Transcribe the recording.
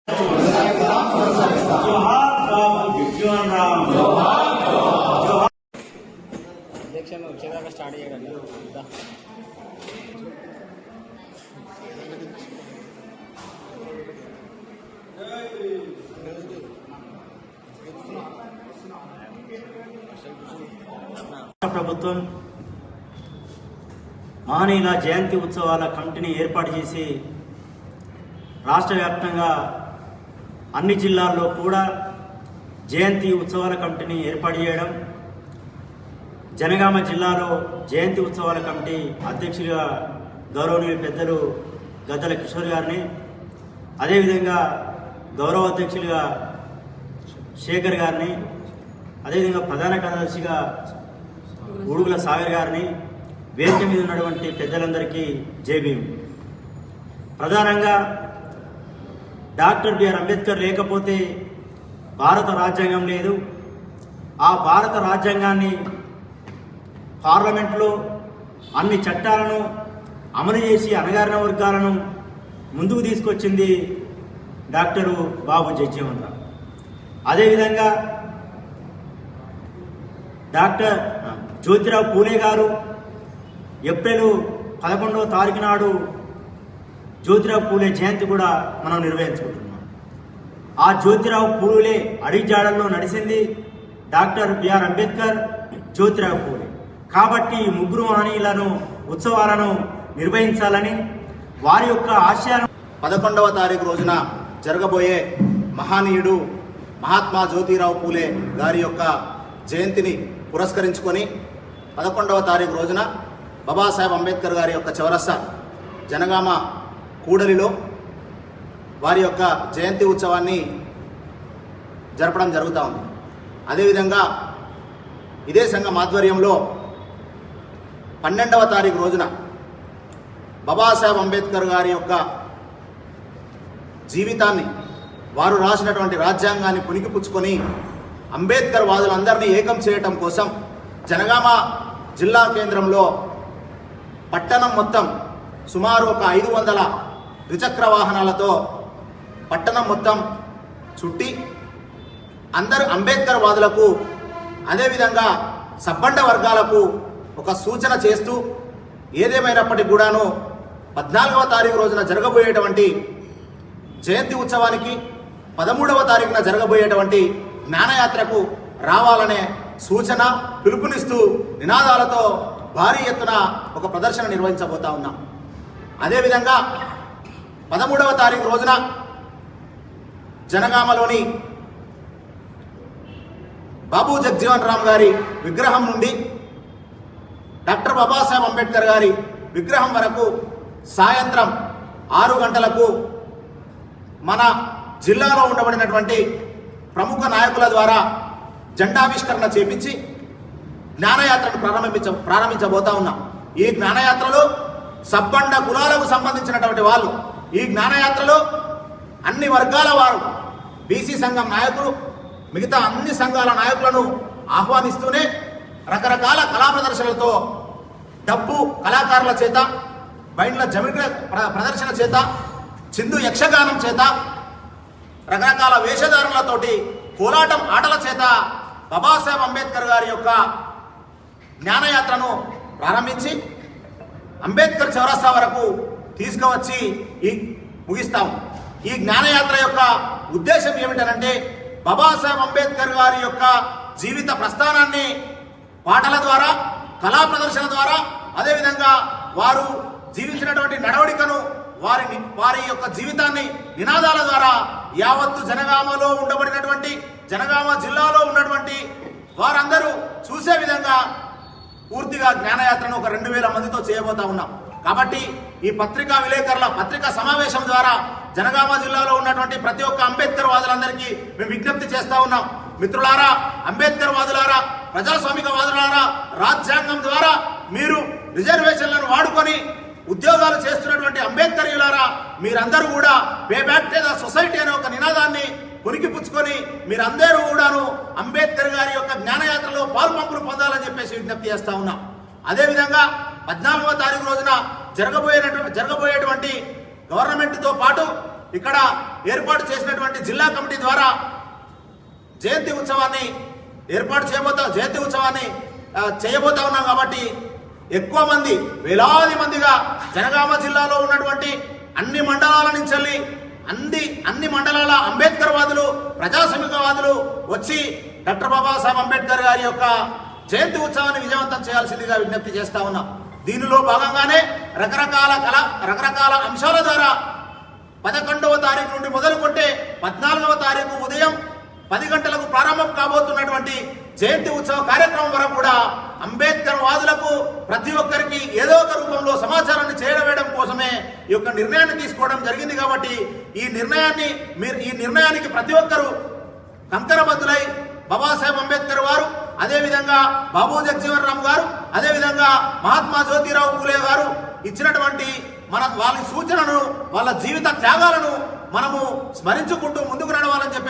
అధ్యక్ష వచ్చేదాకా స్టార్ట్ చేయగలరు. ప్రభుత్వం మహనీయుల జయంతి ఉత్సవాల కమిటీని ఏర్పాటు చేసి రాష్ట్ర వ్యాప్తంగా అన్ని జిల్లాల్లో కూడా జయంతి ఉత్సవాల కమిటీని ఏర్పాటు చేయడం, జనగామ జిల్లాలో జయంతి ఉత్సవాల కమిటీ అధ్యక్షులుగా గౌరవనీయులు పెద్దలు గద్దల కిషోర్ గారిని, అదేవిధంగా గౌరవ అధ్యక్షులుగా శేఖర్ గారిని, అదేవిధంగా ప్రధాన కార్యదర్శిగా ఉడుగుల సాగర్ గారిని, వేదిక మీద ఉన్నటువంటి పెద్దలందరికీ జై భీమ్. ప్రధానంగా డాక్టర్ బిఆర్ అంబేద్కర్ లేకపోతే భారత రాజ్యాంగం లేదు. ఆ భారత రాజ్యాంగాన్ని పార్లమెంట్లో అన్ని చట్టాలను అమలు చేసి అణగారిన వర్గాలను ముందుకు తీసుకొచ్చింది డాక్టరు బాబు జగజ్జీవన్ రామ్. అదేవిధంగా డాక్టర్ జ్యోతిరావు పూలే గారు ఏప్రిల్ 11వ తారీఖు నాడు జ్యోతిరావు పూలే జయంతి కూడా మనం నిర్వహించుకుంటున్నాం. ఆ జ్యోతిరావు పూలే అడిజాడల్లో నడిచింది డాక్టర్ బిఆర్ అంబేద్కర్, జ్యోతిరావు పూలే. కాబట్టి ఈ ముగ్గురు మహనీయులను ఉత్సవాలను నిర్వహించాలని, వారి యొక్క ఆశయాలను 11వ తారీఖు రోజున జరగబోయే మహనీయుడు మహాత్మా జ్యోతిరావు పూలే గారి యొక్క జయంతిని పురస్కరించుకొని 11వ తారీఖు రోజున బాబాసాహెబ్ అంబేద్కర్ గారి యొక్క చౌరస్తా జనగామ కూడలిలో వారి యొక్క జయంతి ఉత్సవాన్ని జరపడం జరుగుతూ ఉంది. అదేవిధంగా ఇదే సంఘం ఆధ్వర్యంలో 12వ తారీఖు రోజున బాబాసాహెబ్ అంబేద్కర్ గారి యొక్క జీవితాన్ని, వారు రాసినటువంటి రాజ్యాంగాన్ని పుణికిపుచ్చుకొని అంబేద్కర్ వాదులందరినీ ఏకం చేయటం కోసం జనగామ జిల్లా కేంద్రంలో పట్టణం మొత్తం సుమారు ఒక 500 ద్విచక్ర వాహనాలతో పట్టణం మొత్తం చుట్టి అందరు అంబేద్కర్ వాదులకు, అదేవిధంగా సబ్బండ వర్గాలకు ఒక సూచన చేస్తూ, ఏదేమైనప్పటికీ కూడాను 14వ తారీఖు రోజున జరగబోయేటువంటి జయంతి ఉత్సవానికి 13వ తారీఖున జరగబోయేటువంటి జ్ఞానయాత్రకు రావాలనే సూచన, పిలుపునిస్తూ నినాదాలతో భారీ ఎత్తున ఒక ప్రదర్శన నిర్వహించబోతా ఉన్నాం. అదేవిధంగా 13వ తారీఖు రోజున జనగామలోని బాబు జగజ్జీవన్ రామ్ గారి విగ్రహం నుండి డాక్టర్ బాబాసాహెబ్ అంబేద్కర్ గారి విగ్రహం వరకు సాయంత్రం 6 గంటలకు మన జిల్లాలో ఉండబడినటువంటి ప్రముఖ నాయకుల ద్వారా జెండావిష్కరణ చేపించి జ్ఞానయాత్రను ప్రారంభించబోతా ఉన్నాం. ఈ జ్ఞానయాత్రలో సబ్బండ కులాలకు సంబంధించినటువంటి వాళ్ళు, ఈ జ్ఞానయాత్రలో అన్ని వర్గాల వారు, బీసీ సంఘం నాయకులు, మిగతా అన్ని సంఘాల నాయకులను ఆహ్వానిస్తూనే రకరకాల కళా ప్రదర్శనలతో, డబ్బు కళాకారుల చేత, బైండ్ల జమిట్ల ప్రదర్శన చేత, చిందు యక్షగానం చేత, రకరకాల వేషధారణలతోటి, కోలాటం ఆటల చేత బాబాసాహెబ్ అంబేద్కర్ గారి యొక్క జ్ఞానయాత్రను ప్రారంభించి అంబేద్కర్ చౌరస్తా వరకు తీసుకువచ్చి ముగిస్తాం. ఈ జ్ఞానయాత్ర యొక్క ఉద్దేశం ఏమిటంటే, బాబాసాహెబ్ అంబేద్కర్ గారి యొక్క జీవిత ప్రస్థానాన్ని పాటల ద్వారా, కళా ప్రదర్శన ద్వారా, అదేవిధంగా వారు జీవించినటువంటి నడవడికను, వారి యొక్క జీవితాన్ని నినాదాల ద్వారా యావత్తు జనగామలో ఉండబడినటువంటి, జనగామ జిల్లాలో ఉన్నటువంటి వారందరూ చూసే విధంగా పూర్తిగా జ్ఞానయాత్రను ఒక 2000 మందితో చేయబోతా ఉన్నాం. కాబట్టి ఈ పత్రికా విలేకరుల పత్రికా సమావేశం ద్వారా జనగామ జిల్లాలో ఉన్నటువంటి ప్రతి ఒక్క అంబేద్కర్ వాదులందరికీ మేము విజ్ఞప్తి చేస్తా ఉన్నాం. మిత్రులారా, అంబేద్కర్ వాదులారా, ప్రజాస్వామిక వాదులారా, రాజ్యాంగం ద్వారా మీరు రిజర్వేషన్లను వాడుకొని ఉద్యోగాలు చేస్తున్నటువంటి అంబేద్కర్యులారా, మీరందరూ కూడా pay back to the society అనే ఒక నినాదాన్ని పుణికిపుచ్చుకొని మీరందరూ కూడాను అంబేద్కర్ గారి యొక్క జ్ఞానయాత్రలో పాల్పంపులు పొందాలని చెప్పేసి విజ్ఞప్తి చేస్తా ఉన్నాం. అదేవిధంగా 14వ తారీఖు రోజున జరగబోయేటువంటి గవర్నమెంట్తో పాటు ఇక్కడ ఏర్పాటు చేసినటువంటి జిల్లా కమిటీ ద్వారా జయంతి ఉత్సవాన్ని చేయబోతా ఉన్నాం. కాబట్టి ఎక్కువ మంది, వేలాది మందిగా జనగామ జిల్లాలో ఉన్నటువంటి అన్ని మండలాల నుంచి వెళ్ళి అన్ని మండలాల అంబేద్కర్ వాదులు, ప్రజాస్వామికవాదులు వచ్చి డాక్టర్ బాబాసాహెబ్ అంబేద్కర్ గారి యొక్క జయంతి ఉత్సవాన్ని విజయవంతం చేయాల్సిందిగా విజ్ఞప్తి చేస్తా ఉన్నాం. దీనిలో భాగంగానే రకరకాల అంశాల ద్వారా 11వ తారీఖు నుండి మొదలుకొంటే 14వ తారీఖు ఉదయం 10 గంటలకు ప్రారంభం కాబోతున్నటువంటి జయంతి ఉత్సవ కార్యక్రమం వరకు కూడా అంబేద్కర్ వాదులకు ప్రతి ఒక్కరికి ఏదో ఒక రూపంలో సమాచారాన్ని చేరవేయడం కోసమే ఈ యొక్క నిర్ణయాన్ని తీసుకోవడం జరిగింది. కాబట్టి ఈ నిర్ణయానికి ప్రతి ఒక్కరూ కంకరబద్దులై బాబాసాహెబ్ అంబేద్కర్ వారు, అదేవిధంగా బాబు జగజీవన్ రామ్ గారు, అదేవిధంగా మహాత్మా జ్యోతిరావు పూలే గారు ఇచ్చినటువంటి వాళ్ళ సూచనను, వాళ్ళ జీవిత త్యాగాలను మనము స్మరించుకుంటూ ముందుకు